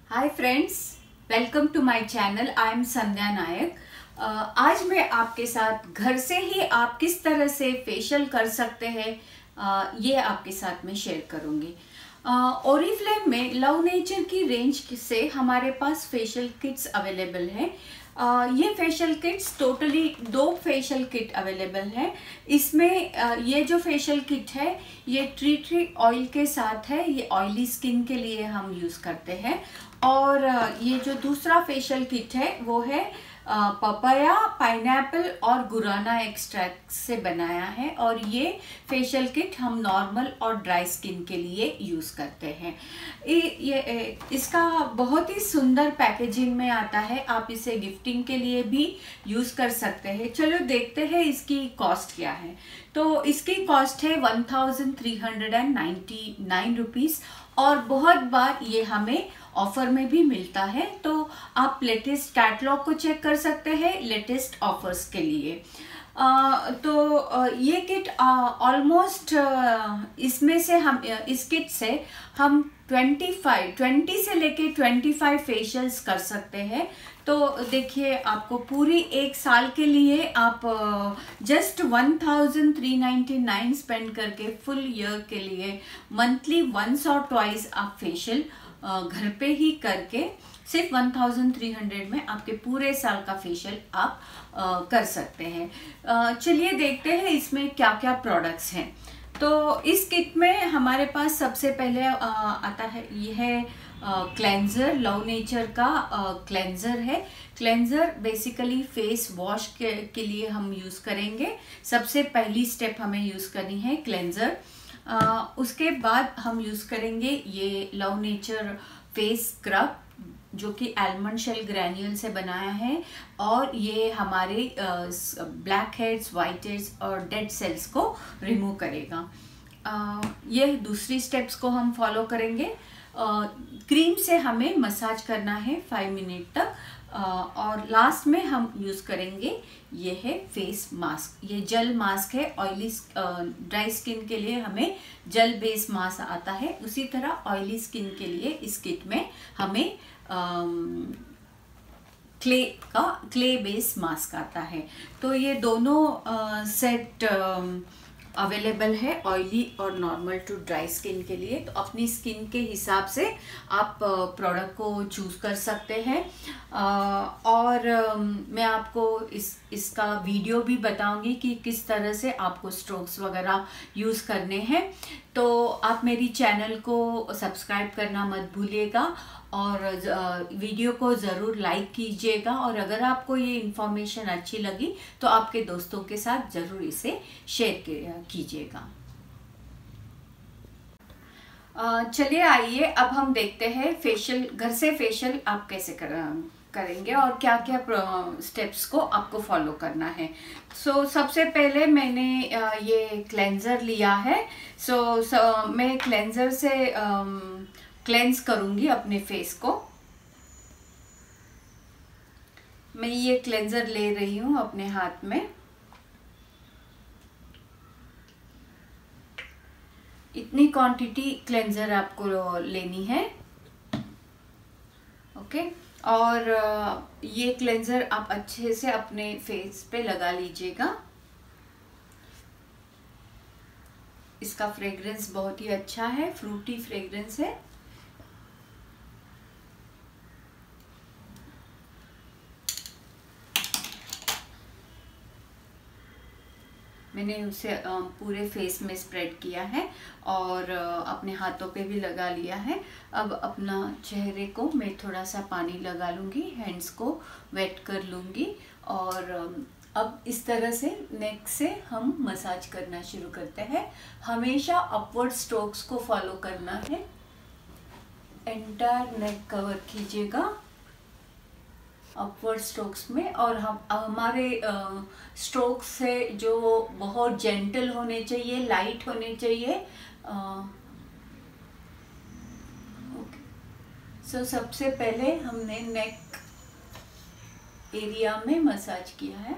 Hi friends, welcome to my channel. I am Sandhya Nayak. आज मैं आपके साथ घर से ही आप किस तरह से फेशियल कर सकते हैं ये आपके साथ में शेयर करूंगी। ओरिफ्लेम में लव नेचर की रेंज से हमारे पास फेशियल किट्स अवेलेबल है। ये facial kits totally 2 facial kit available है। इसमें ये जो फेशियल किट है ये ट्री ऑयल के साथ है। ये ऑयली स्किन के लिए हम यूज़ करते हैं। और ये जो दूसरा फेशियल किट है वो है पपाया, पाइनएप्पल और गुराना एक्सट्रैक्ट से बनाया है। और ये फेशियल किट हम नॉर्मल और ड्राई स्किन के लिए यूज़ करते हैं। इसका बहुत ही सुंदर पैकेजिंग में आता है। आप इसे गिफ्टिंग के लिए भी यूज़ कर सकते हैं। चलो देखते हैं इसकी कॉस्ट क्या है। तो इसकी कॉस्ट है 1399 रुपीज़। और बहुत बार ये हमें ऑफर में भी मिलता है। तो आप लेटेस्ट कैटलॉग को चेक कर सकते हैं लेटेस्ट ऑफर्स के लिए। ये किट ऑलमोस्ट इसमें से हम इस किट से हम 20 से लेके 25 फेशियल्स कर सकते हैं। तो देखिए, आपको पूरी एक साल के लिए आप जस्ट 1399 स्पेंड करके फुल ईयर के लिए मंथली वंस और ट्वाइस आप फेशियल घर पे ही करके सिर्फ 1300 में आपके पूरे साल का फेशियल आप कर सकते हैं। चलिए देखते हैं इसमें क्या क्या प्रोडक्ट्स हैं। तो इस किट में हमारे पास सबसे पहले आता है ये है क्लेंजर। लव नेचर का क्लेंजर है। क्लेंजर बेसिकली फेस वॉश के लिए हम यूज़ करेंगे। सबसे पहली स्टेप हमें यूज़ करनी है क्लेंजर। उसके बाद हम यूज़ करेंगे ये लव नेचर फेस स्क्रब जो कि आलमंड शेल ग्रैन्यूल से बनाया है। और ये हमारे ब्लैक हेड्स, वाइट हेड्स और डेड सेल्स को रिमूव करेगा। ये दूसरी स्टेप्स को हम फॉलो करेंगे। क्रीम से हमें मसाज करना है 5 मिनट तक। और लास्ट में हम यूज़ करेंगे ये है फेस मास्क। ये जेल मास्क है। ऑयली ड्राई स्किन के लिए हमें जेल बेस मास्क आता है, उसी तरह ऑयली स्किन के लिए इस किट में हमें क्ले बेस मास्क आता है। तो ये दोनों सेट अवेलेबल है ऑयली और नॉर्मल टू ड्राई स्किन के लिए। तो अपनी स्किन के हिसाब से आप प्रोडक्ट को चूज़ कर सकते हैं। और मैं आपको इसका वीडियो भी बताऊंगी कि किस तरह से आपको स्ट्रोक्स वगैरह यूज़ करने हैं। तो आप मेरी चैनल को सब्सक्राइब करना मत भूलिएगा और वीडियो को ज़रूर लाइक कीजिएगा। और अगर आपको ये इन्फॉर्मेशन अच्छी लगी तो आपके दोस्तों के साथ ज़रूर इसे शेयर कीजिएगा। चलिए आइए अब हम देखते हैं फेशियल, घर से फेशियल आप कैसे करेंगे और क्या क्या स्टेप्स को आपको फॉलो करना है। सबसे पहले मैंने ये क्लेंजर लिया है। मैं क्लेंजर से क्लेंस करूंगी अपने फेस को। मैं ये क्लेंजर ले रही हूँ अपने हाथ में। इतनी क्वांटिटी क्लेंजर आपको लेनी है। ओके। और ये क्लेंजर आप अच्छे से अपने फेस पे लगा लीजिएगा। इसका फ्रेग्रेंस बहुत ही अच्छा है, फ्रूटी फ्रेग्रेंस है। मैंने उसे पूरे फेस में स्प्रेड किया है और अपने हाथों पे भी लगा लिया है। अब अपना चेहरे को मैं थोड़ा सा पानी लगा लूँगी, हैंड्स को वेट कर लूँगी। और अब इस तरह से नेक से हम मसाज करना शुरू करते हैं। हमेशा अपवर्ड स्ट्रोक्स को फॉलो करना है। एंटायर नेक कवर कीजिएगा अपवर्ड स्ट्रोक्स में। और हम हमारे स्ट्रोक्स से जो बहुत जेंटल होने चाहिए, लाइट होने चाहिए। सबसे पहले हमने नेक एरिया में मसाज किया है।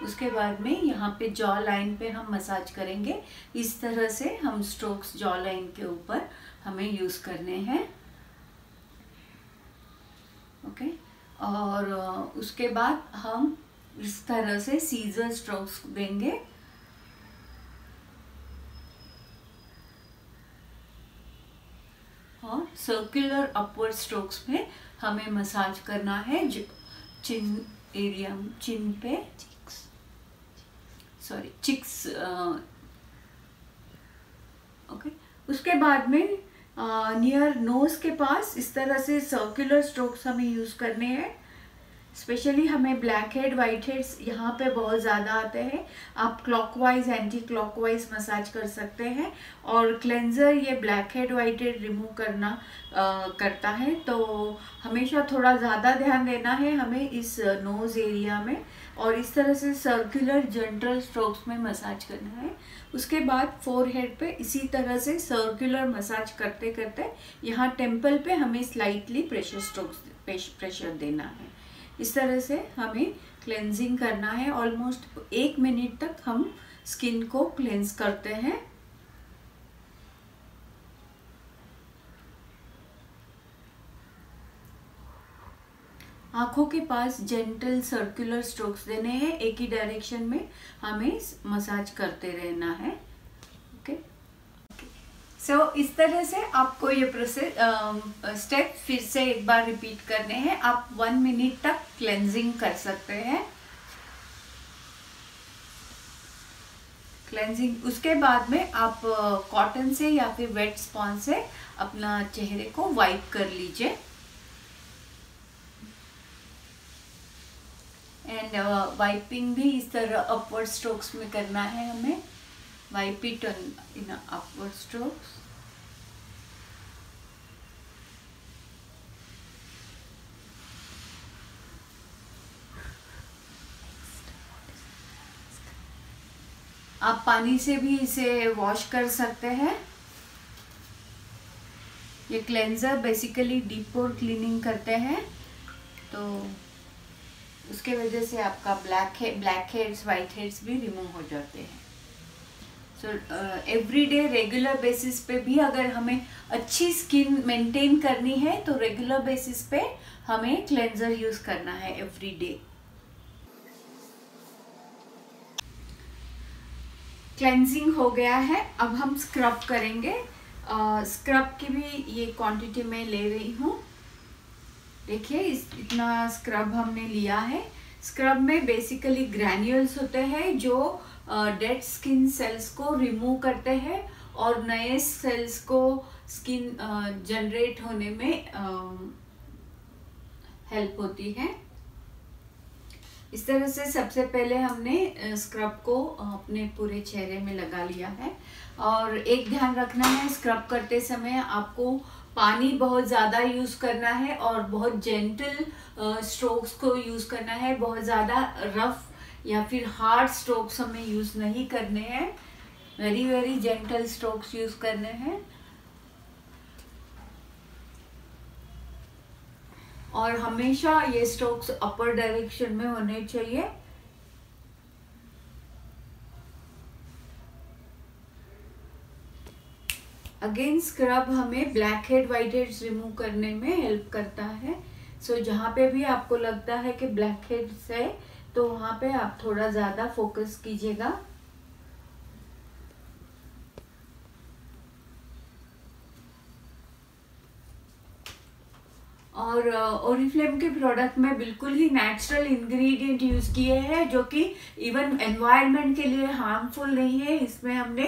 उसके बाद में यहाँ पे जॉ लाइन पे हम मसाज करेंगे। इस तरह से हम स्ट्रोक्स जॉ लाइन के ऊपर हमें यूज़ करने हैं। ओके। और उसके बाद हम इस तरह से सीजर स्ट्रोक्स देंगे। और सर्कुलर अपवर्ड स्ट्रोक्स में हमें मसाज करना है चिन एरिया, चिन पे, सॉरी चिक्स, ओके। उसके बाद में नियर नोज के पास इस तरह से सर्कुलर स्ट्रोक्स हमें यूज करने हैं। स्पेशली हमें ब्लैक हेड वाइट हेड्स यहाँ पे बहुत ज़्यादा आते हैं। आप क्लॉकवाइज एंटी क्लॉकवाइज मसाज कर सकते हैं। और क्लेंजर ये black head white head remove करता है, तो हमेशा थोड़ा ज़्यादा ध्यान देना है हमें इस नोज एरिया में। और इस तरह से सर्कुलर जेंटल स्ट्रोक्स में मसाज करना है। उसके बाद फोरहेड पे इसी तरह से सर्कुलर मसाज करते करते यहाँ टेम्पल पे हमें स्लाइटली प्रेशर देना है। इस तरह से हमें क्लेंजिंग करना है। ऑलमोस्ट 1 मिनट तक हम स्किन को क्लेंज करते हैं। आंखों के पास जेंटल सर्कुलर स्ट्रोक्स देने हैं, एक ही डायरेक्शन में हमें मसाज करते रहना है। ओके। सो इस तरह से आपको ये प्रोसेस स्टेप फिर से एक बार रिपीट करने हैं। आप 1 मिनट तक क्लेंजिंग कर सकते हैं। क्लेंजिंग उसके बाद में आप कॉटन से या फिर वेट स्पॉन्ज से अपना चेहरे को वाइप कर लीजिए। एंड वाइपिंग भी इस तरह अपवर्ड स्ट्रोक्स में करना है हमें। Wipe it in upward strokes. आप पानी से भी इसे वॉश कर सकते हैं। ये क्लेंजर बेसिकली डीप पोर क्लीनिंग करते हैं, तो उसके वजह से आपका ब्लैक हेड्स वाइट हेड्स भी रिमूव हो जाते हैं। सो एवरीडे रेगुलर बेसिस पे भी अगर हमें अच्छी स्किन मेंटेन करनी है तो रेगुलर बेसिस पे हमें क्लेंजर यूज करना है एवरीडे। क्लेंजिंग हो गया है, अब हम स्क्रब करेंगे। स्क्रब की भी ये क्वांटिटी मैं ले रही हूँ। देखिए इतना स्क्रब हमने लिया है। स्क्रब में बेसिकली ग्रैन्यूल्स होते हैं जो डेड स्किन सेल्स को रिमूव करते हैं और नए सेल्स को स्किन जनरेट होने में हेल्प होती है। इस तरह से सबसे पहले हमने स्क्रब को अपने पूरे चेहरे में लगा लिया है। और एक ध्यान रखना है, स्क्रब करते समय आपको पानी बहुत ज़्यादा यूज़ करना है और बहुत जेंटल स्ट्रोक्स को यूज़ करना है। बहुत ज़्यादा रफ या फिर हार्ड स्ट्रोक्स हमें यूज़ नहीं करने हैं। वेरी जेंटल स्ट्रोक्स यूज़ करने हैं। और हमेशा ये स्ट्रोक्स अपर डायरेक्शन में होने चाहिए। अगेन स्क्रब हमें black head white heads remove करने में हेल्प करता है। सो जहाँ पे भी आपको लगता है कि ब्लैक हेड्स है तो वहाँ पे आप थोड़ा ज़्यादा फोकस कीजिएगा। और ओरिफ्लेम के प्रोडक्ट में बिल्कुल ही नेचुरल इंग्रेडिएंट यूज किए हैं जो कि इवन एनवायरनमेंट के लिए हार्मफुल नहीं है। इसमें हमने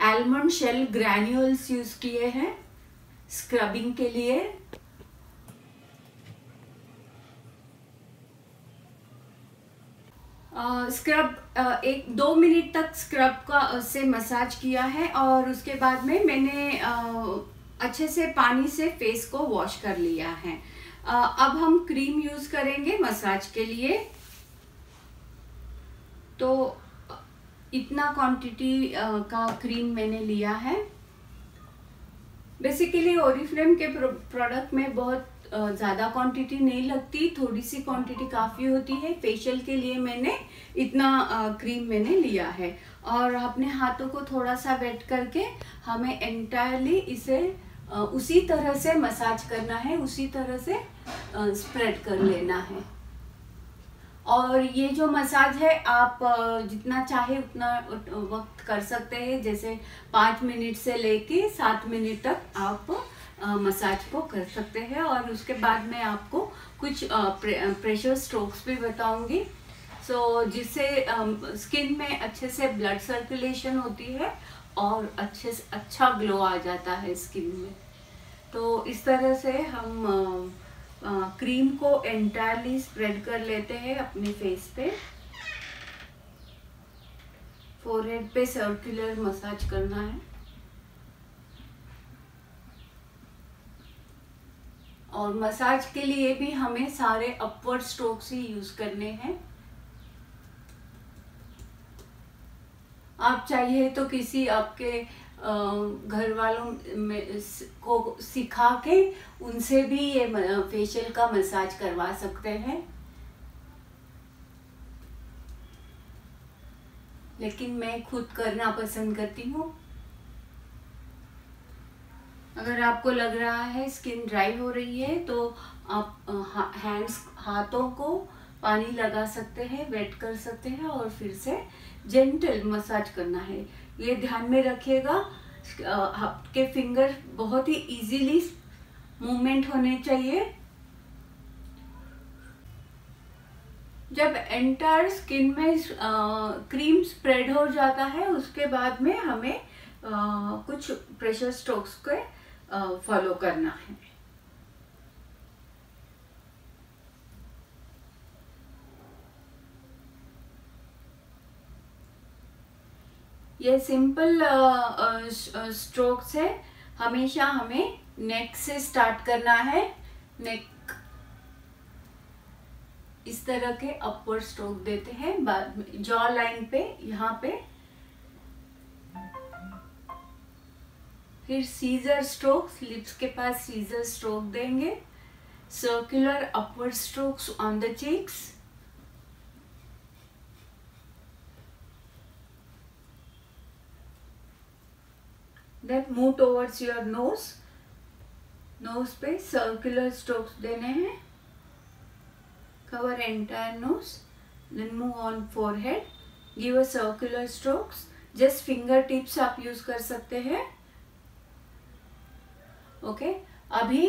आलमंड शेल ग्रैन्यूल्स यूज किए हैं स्क्रबिंग के लिए। स्क्रब 1-2 मिनट तक स्क्रब का से मसाज किया है और उसके बाद में मैंने अच्छे से पानी से फेस को वॉश कर लिया है। अब हम क्रीम यूज करेंगे मसाज के लिए। तो इतना क्वांटिटी का क्रीम मैंने लिया है। बेसिकली ओरिफ्लेम के प्रोडक्ट में बहुत ज़्यादा क्वांटिटी नहीं लगती, थोड़ी सी क्वांटिटी काफ़ी होती है। फेशियल के लिए मैंने इतना क्रीम मैंने लिया है और अपने हाथों को थोड़ा सा वेट करके हमें एंटायरली इसे उसी तरह से मसाज करना है, उसी तरह से स्प्रेड कर लेना है। और ये जो मसाज है आप जितना चाहे उतना वक्त कर सकते हैं, जैसे 5 मिनट से लेके 7 मिनट तक आप मसाज को कर सकते हैं। और उसके बाद मैं आपको कुछ प्रेशर स्ट्रोक्स भी बताऊंगी, जिससे स्किन में अच्छे से ब्लड सर्कुलेशन होती है और अच्छे से अच्छा ग्लो आ जाता है स्किन में। तो इस तरह से हम क्रीम को एंटायरली स्प्रेड कर लेते हैं अपने फेस पे। फोरहेड पे सर्कुलर मसाज करना है। और मसाज के लिए भी हमें सारे अपवर्ड स्ट्रोक्स ही यूज करने हैं। आप चाहिए तो किसी आपके घर वालों को सिखा के उनसे भी ये फेशियल का मसाज करवा सकते हैं, लेकिन मैं खुद करना पसंद करती हूँ। अगर आपको लग रहा है स्किन ड्राई हो रही है तो आप हाथों को पानी लगा सकते हैं, वेट कर सकते हैं और फिर से जेंटल मसाज करना है। ये ध्यान में रखिएगा, आपके फिंगर बहुत ही इजीली मूवमेंट होने चाहिए। जब एंटायर स्किन में क्रीम स्प्रेड हो जाता है उसके बाद में हमें कुछ प्रेशर स्ट्रोक्स को फॉलो करना है। ये सिंपल स्ट्रोक्स है। हमेशा हमें नेक से स्टार्ट करना है। नेक इस तरह के अपवर्ड स्ट्रोक देते हैं, बाद में जॉ लाइन पे, यहाँ पे, फिर सीजर स्ट्रोक्स, लिप्स के पास सीजर स्ट्रोक देंगे। Circular upward strokes on the cheeks, then move towards your nose. Nose पे सर्कुलर स्ट्रोक्स देने हैं। Cover entire nose, then move on forehead, give a circular strokes. Just finger tips आप use कर सकते हैं। Okay, अभी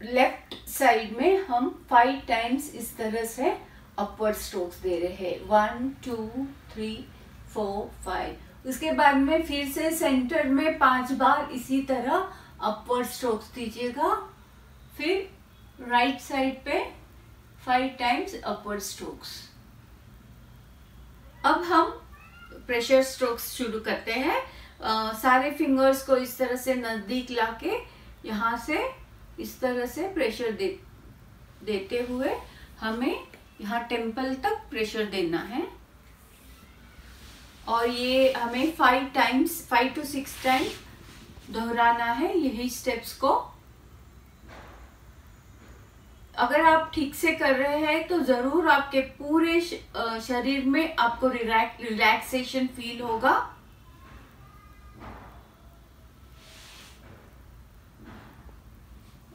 left side में हम 5 टाइम्स इस तरह से अपवर्ड स्ट्रोक्स दे रहे हैं। 1 2 3 4 5। उसके बाद में फिर से सेंटर में 5 बार इसी तरह अपवर्ड स्ट्रोक्स दीजिएगा। फिर राइट साइड पे 5 टाइम्स अपवर्ड स्ट्रोक्स। अब हम प्रेशर स्ट्रोक्स शुरू करते हैं। सारे फिंगर्स को इस तरह से नजदीक लाके यहाँ से इस तरह से प्रेशर देते हुए हमें यहाँ टेम्पल तक प्रेशर देना है। और ये हमें 5 to 6 टाइम्स दोहराना है यही स्टेप्स को। अगर आप ठीक से कर रहे हैं तो जरूर आपके पूरे शरीर में आपको रिलैक्सेशन फील होगा।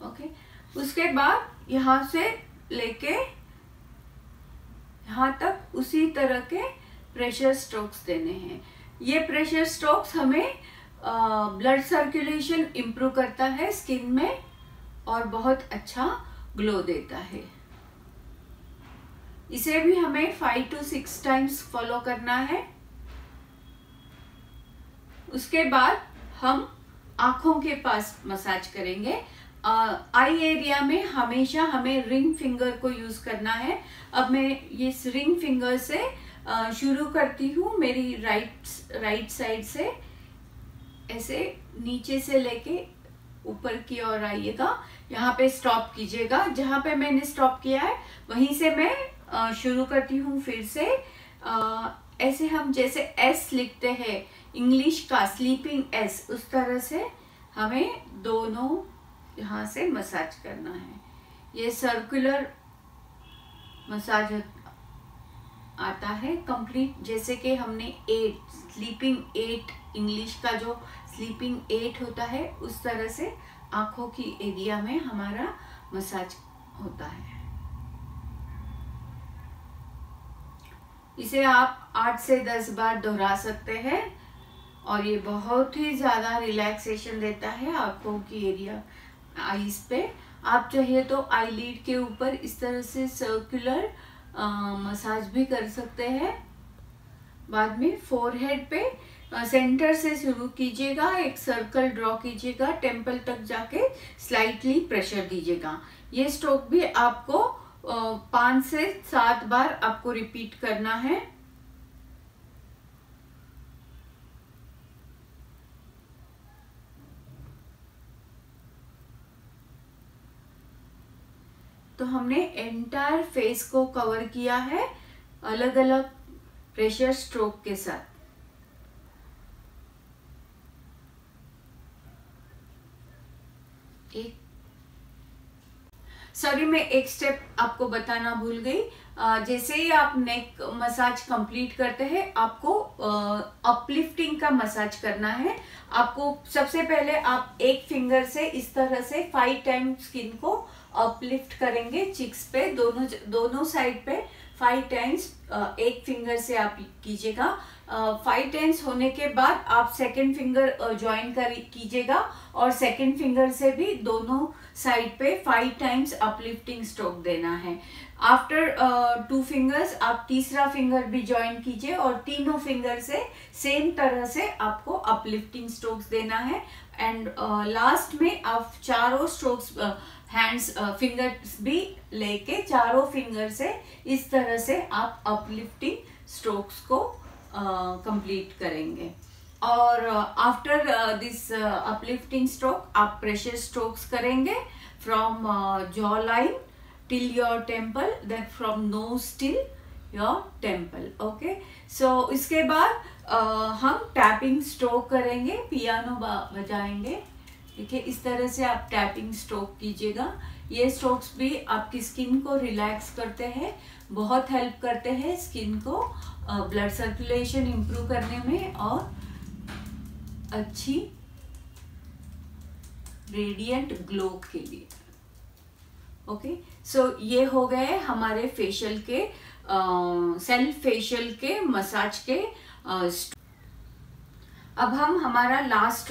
ओके, उसके बाद यहाँ से लेके यहाँ तक उसी तरह के प्रेशर स्ट्रोक्स देने हैं। ये प्रेशर स्ट्रोक्स हमें ब्लड सर्कुलेशन इम्प्रूव करता है स्किन में और बहुत अच्छा ग्लो देता है। इसे भी हमें 5 to 6 टाइम्स फॉलो करना है। उसके बाद हम आंखों के पास मसाज करेंगे। आई एरिया में हमेशा हमें रिंग फिंगर को यूज करना है। अब मैं ये रिंग फिंगर से शुरू करती हूँ। मेरी राइट साइड से ऐसे नीचे से लेके ऊपर की ओर आइएगा। यहाँ पे स्टॉप कीजिएगा। जहाँ पे मैंने स्टॉप किया है वहीं से मैं शुरू करती हूँ। फिर से ऐसे हम जैसे एस लिखते हैं इंग्लिश का स्लीपिंग एस, उस तरह से हमें दोनों यहाँ से मसाज करना है। ये सर्कुलर मसाज आता है कंप्लीट, जैसे कि हमने 8 स्लीपिंग 8 इंग्लिश का जो स्लीपिंग एड होता है उस तरह से आंखों की एरिया में हमारा मसाज होता है। इसे आप 8 से 10 बार दोहरा सकते हैं और ये बहुत ही ज़्यादा रिलैक्सेशन देता है आंखों की एरिया, आईज पे। आप चाहिए तो आईलिड के ऊपर इस तरह से सर्कुलर मसाज भी कर सकते हैं। बाद में फोरहेड पे सेंटर से शुरू कीजिएगा, एक सर्कल ड्रॉ कीजिएगा, टेम्पल तक जाके स्लाइटली प्रेशर दीजिएगा। ये स्ट्रोक भी आपको 5 से 7 बार आपको रिपीट करना है। तो हमने एंटायर फेस को कवर किया है अलग अलग प्रेशर स्ट्रोक के साथ। सॉरी, मैं एक स्टेप आपको बताना भूल गई। जैसे ही आप नेक मसाज कंप्लीट करते हैं, आपको अपलिफ्टिंग का मसाज करना है। आपको सबसे पहले आप एक फिंगर से इस तरह से 5 टाइम स्किन को अपलिफ्ट करेंगे, चिक्स पे दोनों साइड पे 5 टाइम्स एक फिंगर से आप कीजिएगा। 5 टाइम्स होने के बाद आप सेकंड फिंगर ज्वाइन कीजिएगा और सेकंड फिंगर से भी दोनों साइड पे 5 टाइम्स अपलिफ्टिंग स्ट्रोक देना है। आफ्टर 2 फिंगर्स आप तीसरा फिंगर भी ज्वाइन कीजिए और तीनों फिंगर से सेम तरह से आपको अपलिफ्टिंग स्ट्रोक्स देना है। एंड लास्ट में आप चारों स्ट्रोक्स हैंड्स फिंगर्स भी लेके चारों फिंगर से इस तरह से आप अपलिफ्टिंग स्ट्रोक्स को कंप्लीट करेंगे। और आफ्टर दिस अपलिफ्टिंग स्ट्रोक आप प्रेशर स्ट्रोक्स करेंगे from jaw line till your temple, then from nose till your temple. Okay, so इसके बाद हम टैपिंग स्ट्रोक करेंगे, पियानो बजाएंगे। देखिए इस तरह से आप टैपिंग स्ट्रोक कीजिएगा। ये स्ट्रोक्स भी आपकी स्किन को रिलैक्स करते हैं, बहुत हेल्प करते हैं स्किन को ब्लड सर्कुलेशन इंप्रूव करने में और अच्छी रेडिएंट ग्लो के लिए। ओके, सो ये हो गए हमारे फेशियल के सेल्फ फेशियल के मसाज के अब हम हमारा लास्ट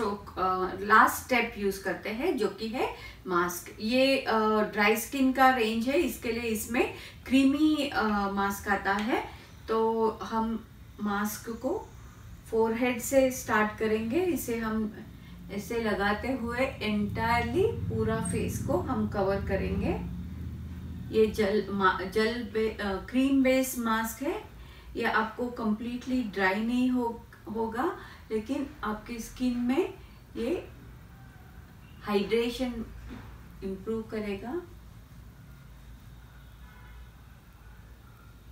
स्टेप यूज करते हैं जो कि है मास्क। ये ड्राई स्किन का रेंज है, इसके लिए इसमें क्रीमी मास्क आता है। तो हम मास्क को फोरहेड से स्टार्ट करेंगे। इसे हम ऐसे लगाते हुए एंटायरली पूरा फेस को हम कवर करेंगे। ये क्रीम बेस्ड मास्क है। ये आपको कंप्लीटली ड्राई नहीं होगा, लेकिन आपकी स्किन में ये हाइड्रेशन इंप्रूव करेगा।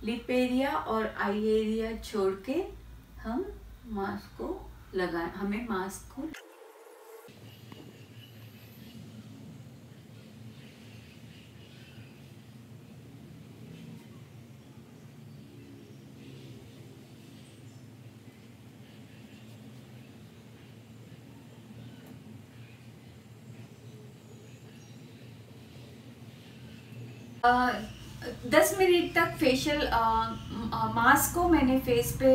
लिप एरिया और आई एरिया छोड़ के हम मास्क को हमें मास्क को दस मिनट तक फेशियल मास्क को मैंने फेस पे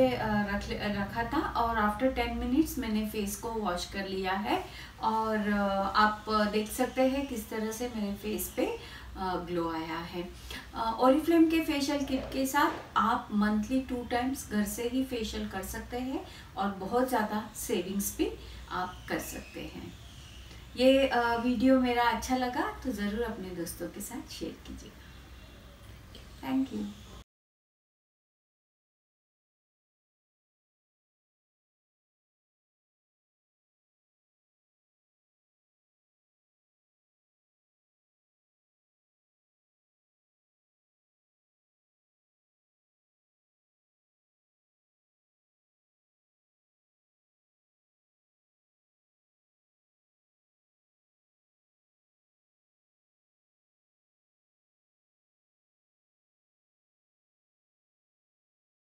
रखा था और आफ्टर 10 मिनट्स मैंने फेस को वॉश कर लिया है। और आप देख सकते हैं किस तरह से मेरे फेस पे ग्लो आया है। ओरिफ्लेम के फेशियल किट के साथ आप मंथली 2 टाइम्स घर से ही फेशियल कर सकते हैं और बहुत ज़्यादा सेविंग्स भी आप कर सकते हैं। ये वीडियो मेरा अच्छा लगा तो ज़रूर अपने दोस्तों के साथ शेयर कीजिएगा। Thank you.